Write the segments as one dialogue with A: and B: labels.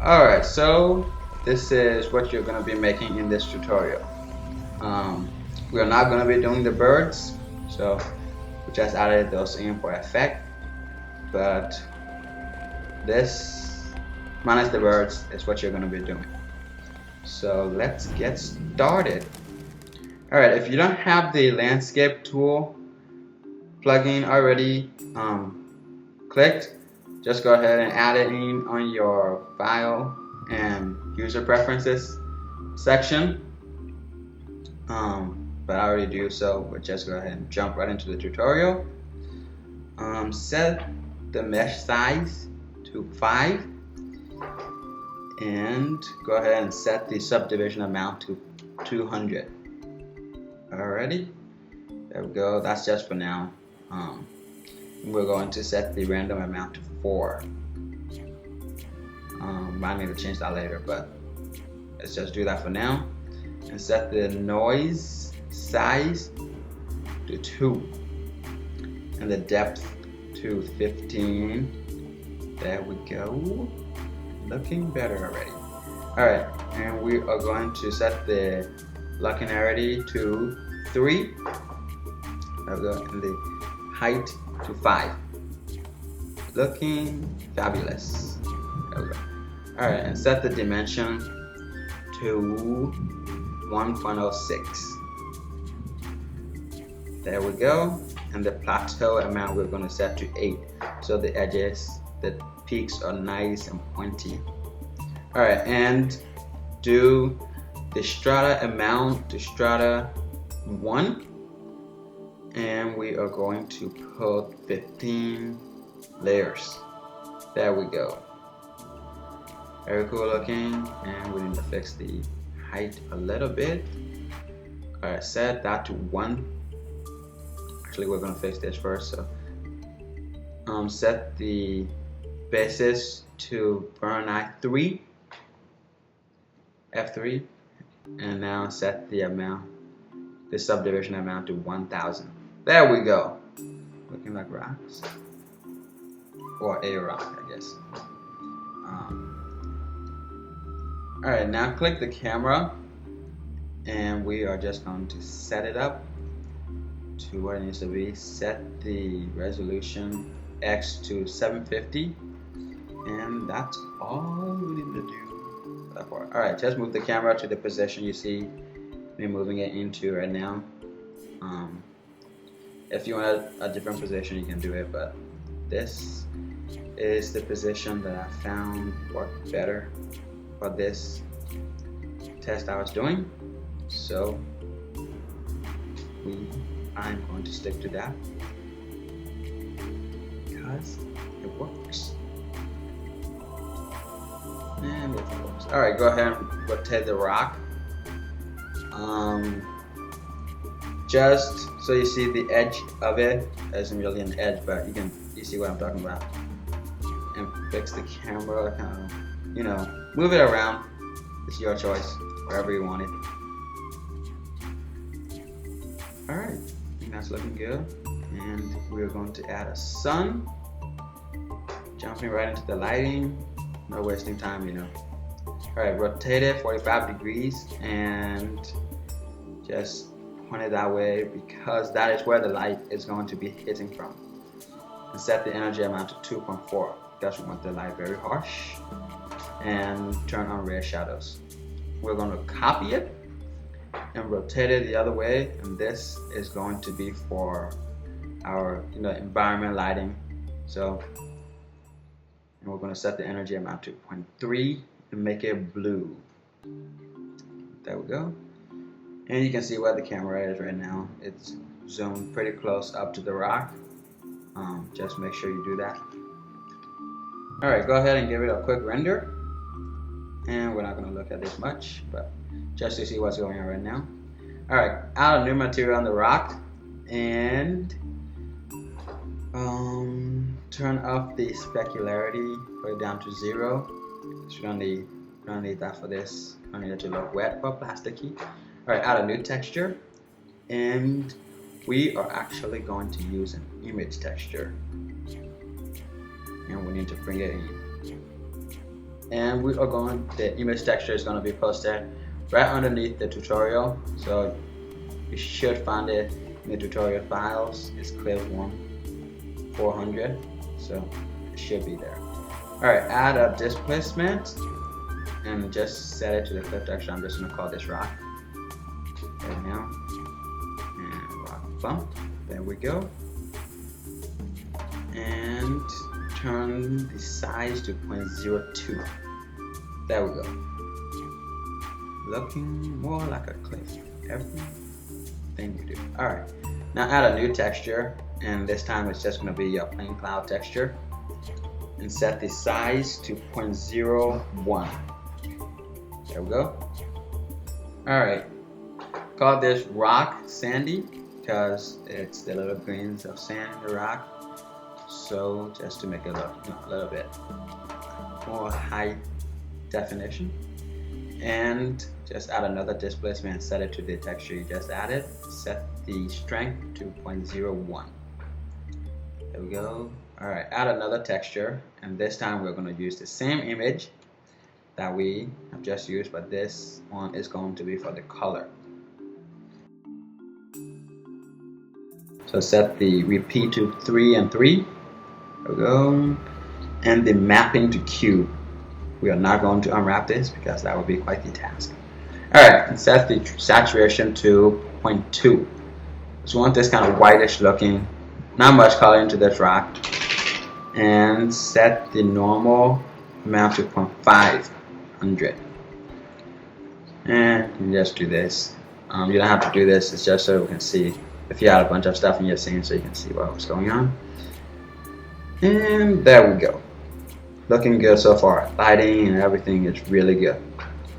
A: Alright, so this is what you're going to be making in this tutorial. Um, we're not going to be doing the birds, so we just added those in for effect, but this minus the birds is what you're going to be doing. So let's get started. Alright, if you don't have the landscape tool plugin already clicked, just go ahead and add it in on your file and user preferences section. But I already do, so we'll just go ahead and jump right into the tutorial. Set the mesh size to 5 and go ahead and set the subdivision amount to 200. Alrighty, there we go. That's just for now. We're going to set the random amount to 4. Might need to change that later, but let's just do that for now. And set the noise size to 2 and the depth to 15. There we go. Looking better already. Alright, and we are going to set the linearity to 3. There we go. And the height to 5. Looking fabulous. There we go. Alright, and set the dimension to 1.06. There we go. And the plateau amount we're going to set to 8. So the edges, the peaks are nice and pointy. Alright, and do the strata amount to strata 1. And we are going to put 15 layers. There we go. Very cool looking, and we need to fix the height a little bit. Alright, set that to 1. Actually, we're going to fix this first. So set the basis to Fahrenheit 3, F3, and now set the amount, the subdivision amount to 1000. There we go. Looking like rocks, or a rock, I guess. Alright, now click the camera, and we are just going to set it up to what it needs to be. Set the resolution X to 750, and that's all we need to do that far. Alright, just move the camera to the position you see me moving it into right now. If you want a different position, you can do it, but this is the position that I found worked better for this test I was doing. So I'm going to stick to that because it works. And it works. Alright, go ahead and rotate the rock. Just so you see the edge of it. Isn't really an edge, but you see what I'm talking about. And fix the camera, kind of, move it around. It's your choice, wherever you want it. Alright, I think that's looking good. And we're going to add a sun. Jumping right into the lighting. No wasting time, Alright, rotate it 45 degrees and just point it that way because that is where the light is going to be hitting from. And set the energy amount to 2.4 because we want the light very harsh. And turn on rear shadows. We're going to copy it and rotate it the other way, and this is going to be for our environment lighting. So, and we're going to set the energy amount to 0.3 and make it blue. There we go. And you can see where the camera is right now. It's zoomed pretty close up to the rock. Just make sure you do that. Alright, go ahead and give it a quick render. And we're not going to look at this much, but just to see what's going on right now. Alright, add a new material on the rock and turn off the specularity, put it down to 0. So we don't need that for this. I need it to look wet or plasticky. Alright, add a new texture, and we are actually going to use an image texture, and we need to bring it in. And we are going, the image texture is going to be posted right underneath the tutorial, so you should find it in the tutorial files. It's clip 400, so it should be there. Alright, add a displacement and just set it to the clip texture. I'm just going to call this rock. There we go. And rock bump. There we go. And turn the size to 0.02. There we go. Looking more like a cliff. Everything you do. Alright. Now add a new texture, and this time it's just going to be your plain cloud texture. And set the size to 0.01. There we go. Alright. Call this rock sandy because it's the little grains of sand in the rock. So just to make it look a little bit more high definition. And just add another displacement and set it to the texture you just added. Set the strength to 0.01. There we go. Alright, add another texture, and this time we're going to use the same image that we have just used, but this one is going to be for the color. So set the repeat to 3 and 3. There we go. And the mapping to cube. We are not going to unwrap this because that would be quite the task. Alright, and set the saturation to 0.2. So we want this kind of whitish looking, not much color into this rock. And set the normal amount to 0.500. And you can just do this. You don't have to do this, it's just so we can see if you had a bunch of stuff in your scene so you can see what was going on. And there we go. Looking good so far. Lighting and everything is really good.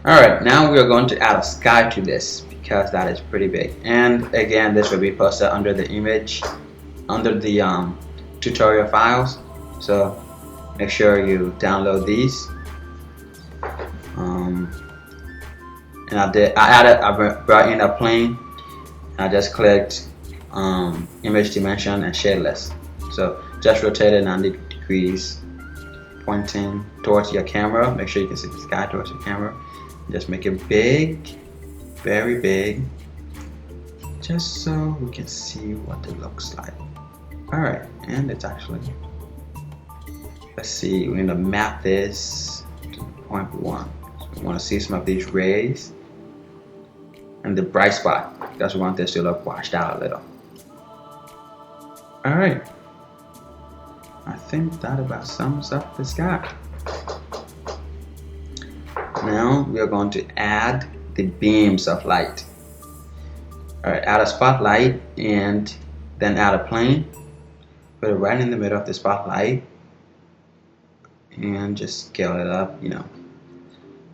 A: Alright, now we are going to add a sky to this because that is pretty big. And again, this will be posted under the image, under the tutorial files. So make sure you download these. And I brought in a plane. I just clicked image dimension and shadeless. So just rotate it 90 degrees, pointing towards your camera. Make sure you can see the sky towards your camera. Just make it big, very big, just so we can see what it looks like. Alright, and it's actually, let's see, we're going to map this to 0.1. So we want to see some of these rays and the bright spot because we want this to look washed out a little. Alright, I think that about sums up the sky. Now we are going to add the beams of light. Alright, add a spotlight and then add a plane. Put it right in the middle of the spotlight and just scale it up, you know,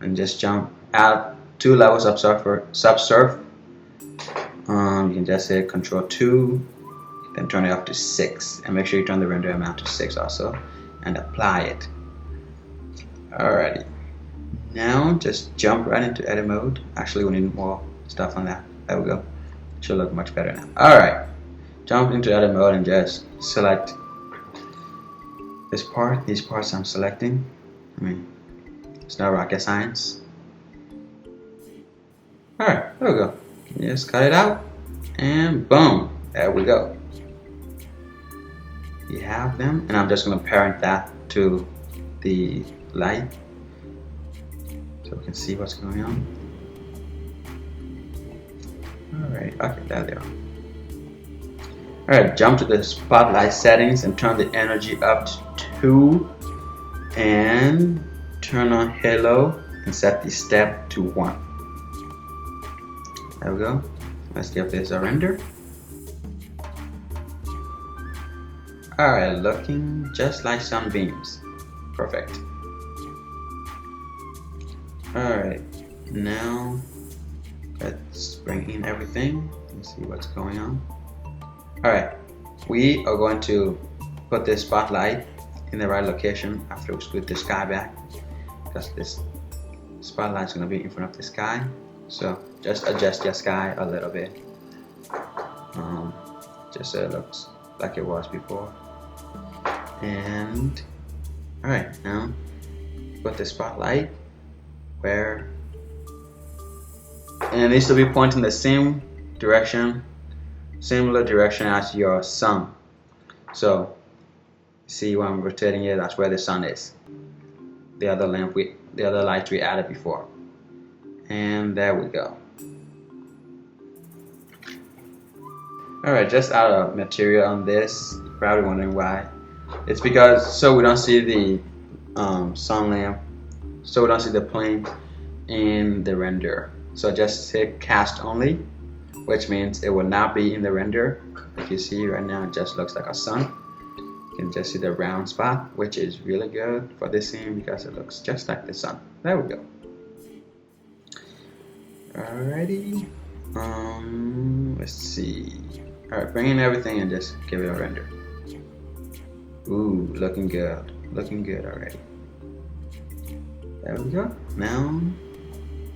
A: and just jump out 2 levels of subsurf. You can just hit Control 2, then turn it up to 6, and make sure you turn the render amount to 6 also, and apply it. Alrighty, now just jump right into edit mode. Actually, we need more stuff on that. There we go. Should look much better now. Alright, jump into edit mode and just select this part. These parts I'm selecting. I mean, it's not rocket science. Alright, there we go. Just cut it out and boom, there we go. You have them, and I'm just going to parent that to the light so we can see what's going on. Alright, okay, there they are. Alright, jump to the spotlight settings and turn the energy up to 2 and turn on halo and set the step to 1. There we go. Let's give this a render. Alright, looking just like sunbeams. Perfect. Alright, now let's bring in everything and see what's going on. Alright, we are going to put this spotlight in the right location after we scoot the sky back, because this spotlight is going to be in front of the sky. So just adjust your sky a little bit, just so it looks like it was before. And alright, now put the spotlight where, and it needs to be pointing the same direction, similar direction as your sun. So see when I'm rotating it, that's where the sun is. The other light we added before. And there we go. Alright, just out of material on this, you're probably wondering why. It's because so we don't see the sun lamp, so we don't see the plane in the render. So just hit cast only, which means it will not be in the render. Like you see right now, it just looks like a sun. You can just see the round spot, which is really good for this scene because it looks just like the sun. There we go. Alrighty. Let's see. Alright, bring in everything and just give it a render. Ooh, looking good. Looking good already. There we go. Now,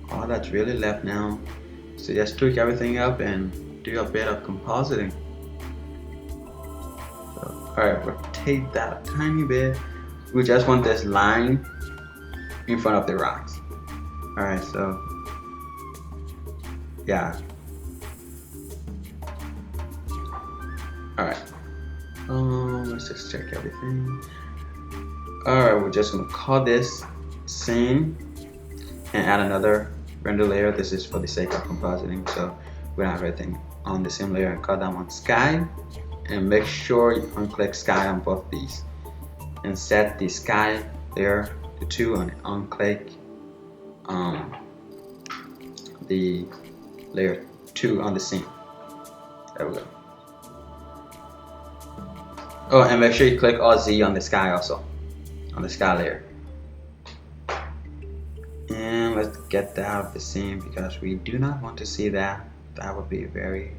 A: all that's really left now is to just tweak everything up and do a bit of compositing. Alright, rotate that a tiny bit. We just want this line in front of the rocks. Alright, so yeah. Alright. Let's just check everything. Alright, we're just gonna call this scene and add another render layer. This is for the sake of compositing, so we don't have everything on the same layer, and call that one sky. And make sure you unclick sky on both these and set the sky layer to 2 and unclick the layer 2 on the scene. There we go. Oh, and make sure you click Alt Z on the sky also, on the sky layer. And let's get that out of the scene because we do not want to see that. That would be very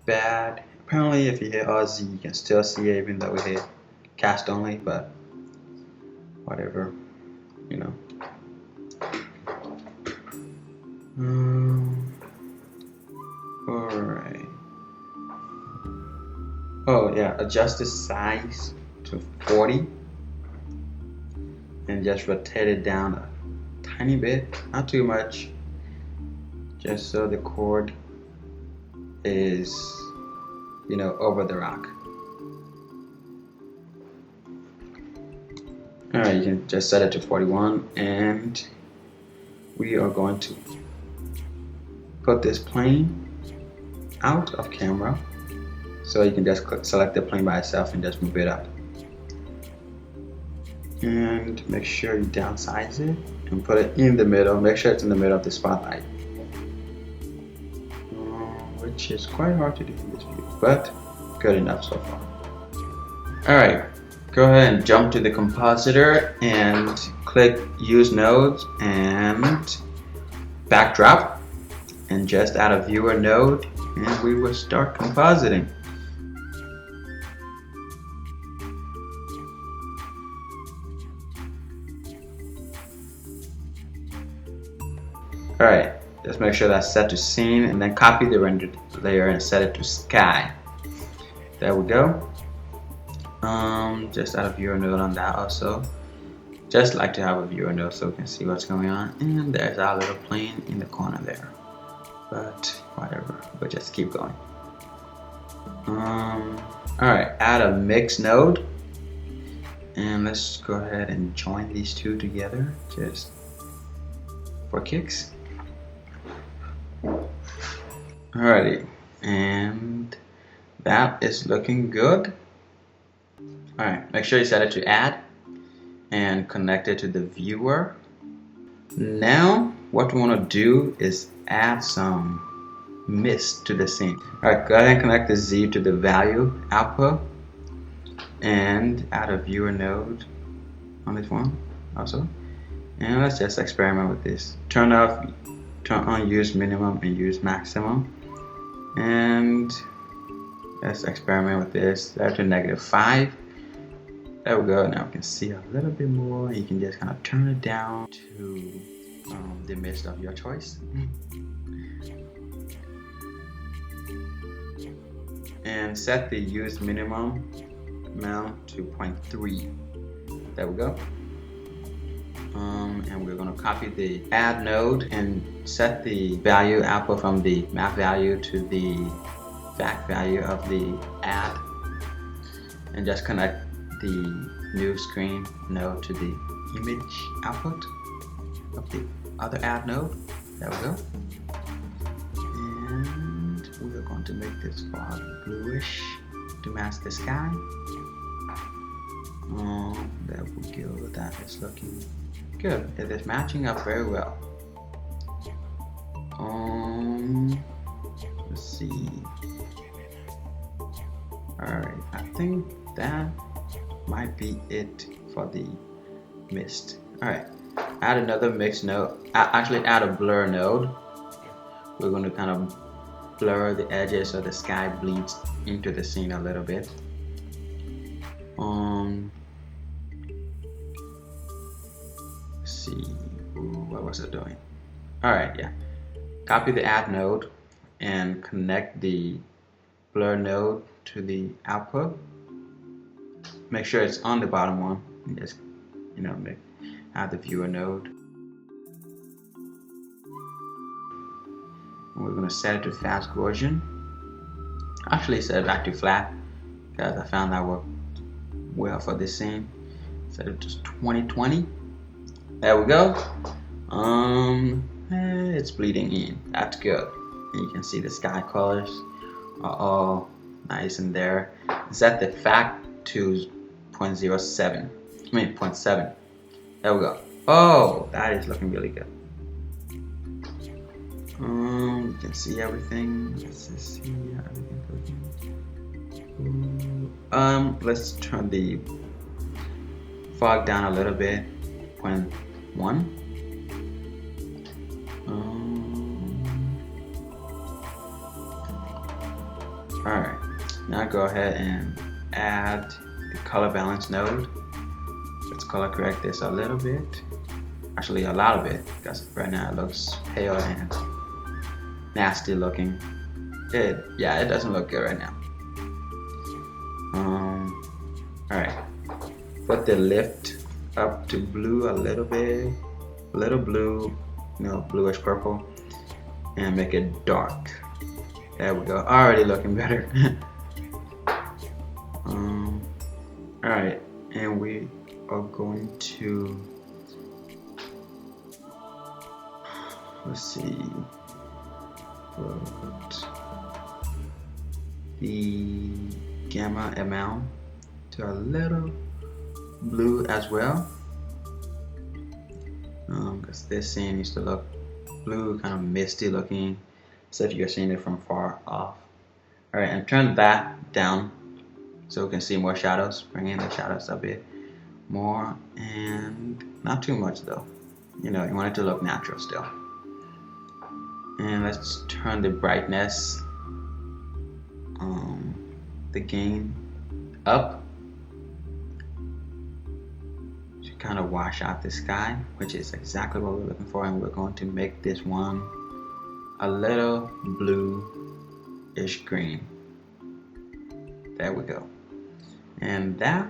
A: bad. Apparently if you hit Alt Z you can still see it even though we hit cast only, but whatever, you know. Alright. Oh yeah, adjust the size to 40 and just rotate it down a tiny bit, not too much, just so the chord is, you know, over the rock. Alright, you can just set it to 41 and we are going to put this plane out of camera. So you can just select the plane by itself and just move it up. And make sure you downsize it and put it in the middle. Make sure it's in the middle of the spotlight. Which is quite hard to do in this view, but good enough so far. Alright, go ahead and jump to the compositor and click use nodes and backdrop and just add a viewer node and we will start compositing. Alright, just make sure that's set to scene and then copy the rendered layer and set it to sky. There we go. Just add a viewer node on that also. Just like to have a viewer node so we can see what's going on. And there's our little plane in the corner there. But whatever, we'll just keep going. Alright, add a mix node. And let's go ahead and join these two together just for kicks. Alrighty, and that is looking good. Alright, make sure you set it to add and connect it to the viewer. Now, what we want to do is add some mist to the scene. Alright, go ahead and connect the Z to the value output and add a viewer node on this one also. And let's just experiment with this. Turn on use minimum and use maximum. And let's experiment with this. There to -5. There we go. Now we can see a little bit more. You can just kind of turn it down to the mist of your choice. And set the use minimum amount to 0.3. There we go. And we're going to copy the add node and set the value output from the map value to the fact value of the add, and just connect the new screen node to the image output of the other add node. There we go. And we're going to make this fog bluish to match the sky. There we go. That is looking good. It is matching up very well. Let's see. Alright, I think that might be it for the mist. Alright, add another mix node. Actually, add a blur node. We're going to kind of blur the edges so the sky bleeds into the scene a little bit. Let's see. What was it doing? Alright, yeah. Copy the add node and connect the blur node to the output. Make sure it's on the bottom one. And just, add the viewer node. And we're going to set it to fast Gaussian. Actually, set it back to flat because I found that worked well for this scene. Set it to 2020. There we go. It's bleeding in. That's good. And you can see the sky colors are all nice in there. Set the fact to 0.07. 0.7. There we go. Oh, that is looking really good. You can see everything. Let's just see everything cooking. Let's turn the fog down a little bit. 0.1. Alright, now go ahead and add the color balance node. Let's color correct this a little bit. Actually, a lot of it, because right now it looks pale and nasty looking. It doesn't look good right now. Alright, put the lift up to blue a little bit, a little blue, bluish purple, and make it dark. There we go. Already looking better. Alright, and we are going to, let's see, put the gamma amount to a little blue as well, because this scene needs to look blue, kind of misty looking, as if you're seeing it from far off. Alright, and turn that down so we can see more shadows. Bring in the shadows a bit more, and not too much though. You want it to look natural still. And let's turn the brightness, the gain up to kind of wash out the sky, which is exactly what we're looking for. And we're going to make this one a little blue-ish green. There we go. And that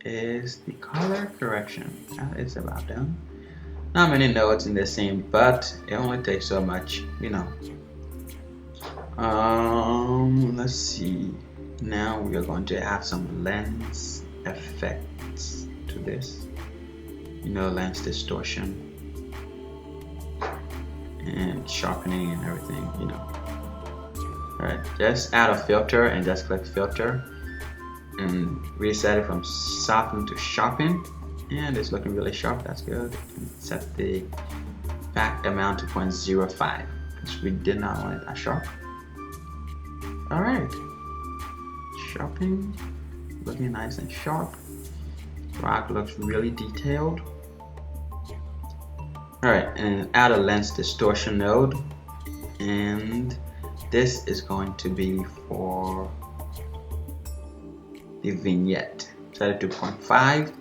A: is the color correction. It's about done. Not many nodes in this scene, but it only takes so much, Let's see. Now we are going to add some lens effects to this. Lens distortion and sharpening and everything, Alright, just add a filter and just click filter and reset it from soften to sharpen, and it's looking really sharp. That's good. And set the fact amount to 0.05 because we did not want it that sharp. Alright, sharpening, looking nice and sharp. Rock looks really detailed. Alright, and add a lens distortion node, and this is going to be for the vignette. Set it to 0.5.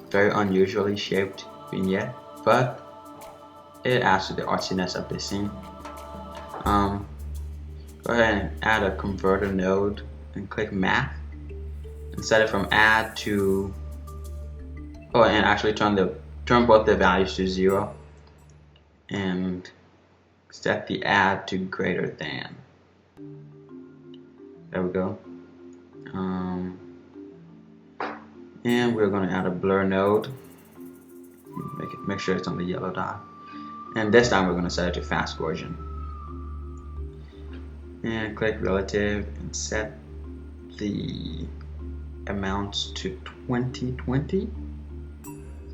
A: Very unusually shaped vignette, but it adds to the artsiness of the scene. Go ahead and add a converter node and click math and set it from add to, and actually turn the turn both the values to 0 and set the add to greater than. There we go. And we're going to add a blur node. Make sure it's on the yellow dot. And this time we're going to set it to fast version. And click relative and set the amounts to 2020.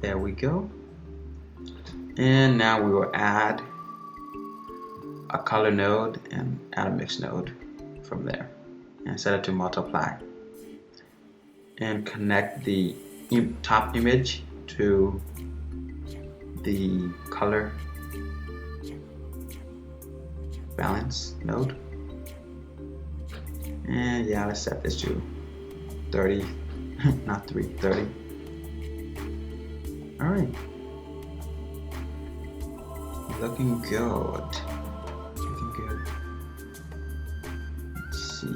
A: There we go. And now we will add a color node and add a mix node from there and set it to multiply and connect the top image to the color balance node. And yeah, let's set this to 30, not 3, 30. All right, looking good. Looking good. Let's see.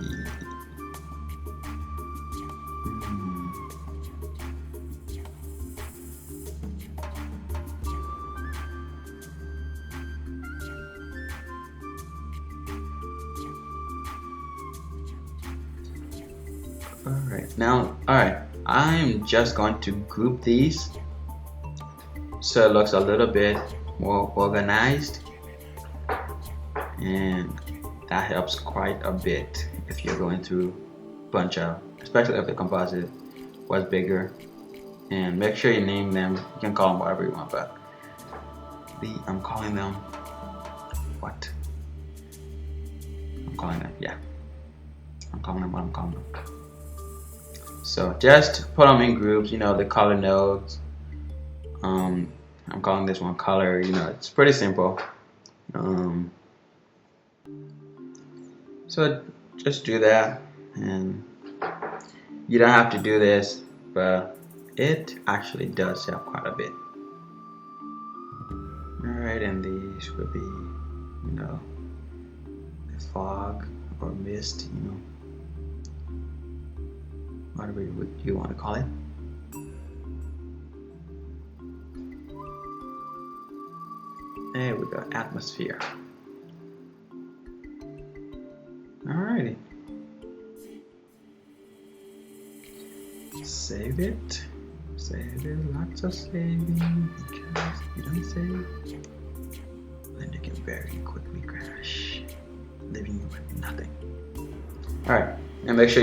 A: Alright, I'm just going to group these so it looks a little bit more organized, and that helps quite a bit if you're going through a bunch of, especially if the composite was bigger. And make sure you name them. You can call them whatever you want, but I'm calling them what? I'm calling them what I'm calling them. So just put them in groups, the color nodes. I'm calling this one color, it's pretty simple. So just do that, and you don't have to do this, but it actually does help quite a bit. Alright, and these would be, the fog or mist, whatever you want to call it. There we go, atmosphere. Alrighty. Save it. Save it. Lots of saving. Because if you don't save, then you can very quickly crash, leaving you with nothing. Alright, and make sure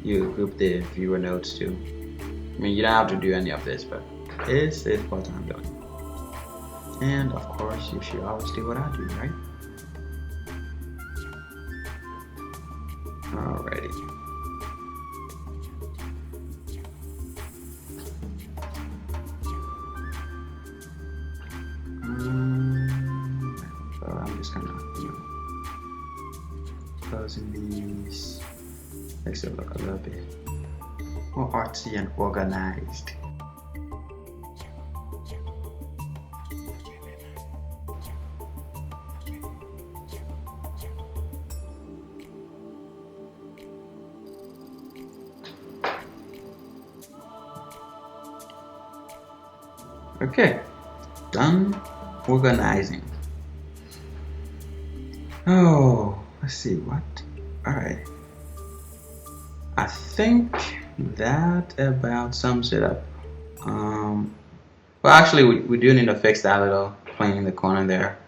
A: you group the viewer nodes too. I mean, you don't have to do any of this, but this is what I'm doing. And of course, you should always do what I do, right? Alrighty. So I'm just gonna, closing these. Makes it look a little bit more artsy and organized. Okay, done organizing. Oh, let's see what. Alright. I think that about sums it up. Well, actually, we do need to fix that little plane in the corner there.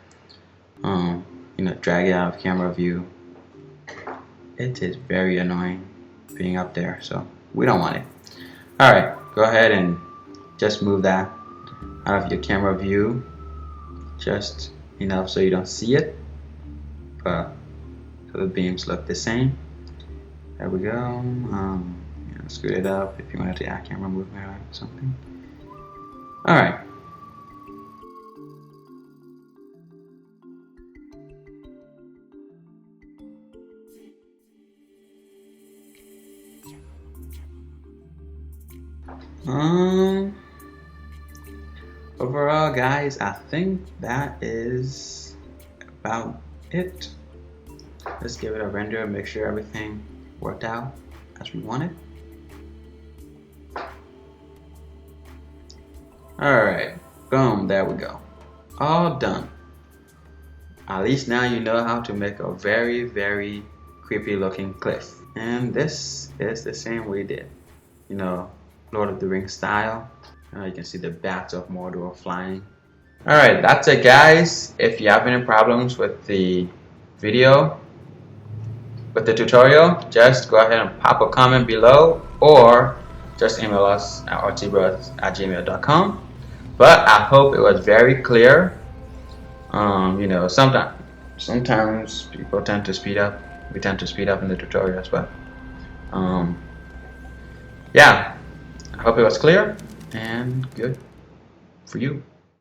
A: Drag it out of camera view. It is very annoying being up there, so we don't want it. Alright, go ahead and just move that out of your camera view, just enough so you don't see it, but so the beams look the same. There we go. Screw it up if you wanted to add camera movement or something. Alright. Overall, guys, I think that is about it. Let's give it a render and make sure everything worked out as we wanted. Alright, boom, there we go. All done. At least now you know how to make a very, very creepy looking cliff. And this is the same we did. You know, Lord of the Rings style. You can see the bats of Mordor flying. Alright, that's it guys. If you have any problems with the video, with the tutorial, just go ahead and pop a comment below or just email us at rtbrothers@gmail.com. But I hope it was very clear. You know, sometimes people tend to speed up. We tend to speed up in the tutorials, but yeah, I hope it was clear and good for you.